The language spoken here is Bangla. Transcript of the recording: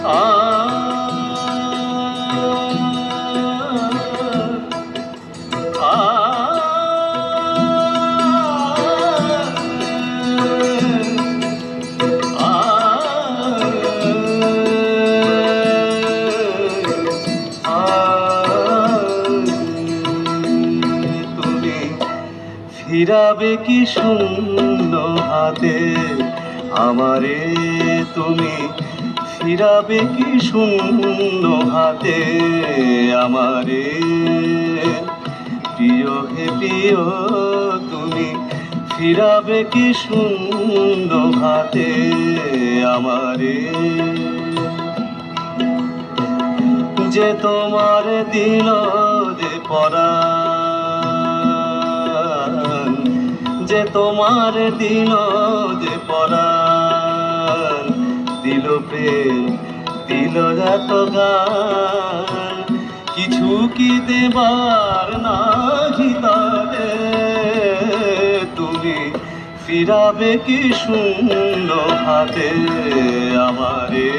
আ তুমি ফিরাবে কি শূন্য হাতে আমারে, তুমি ফিরাবে কি শূন্য হাতে আমারে। প্রিয় হে প্রিয়, তুমি ফিরাবে কি শূন্য হাতে আমারে। যে তোমার দিল যে পরাণ, যে তোমার দিল যে পরাণ, দিল প্রেম দিল এত গান, কিছু কি দেবার নাহি তারে। তুমি ফিরাবে কি শূন্য হাতে আমারে।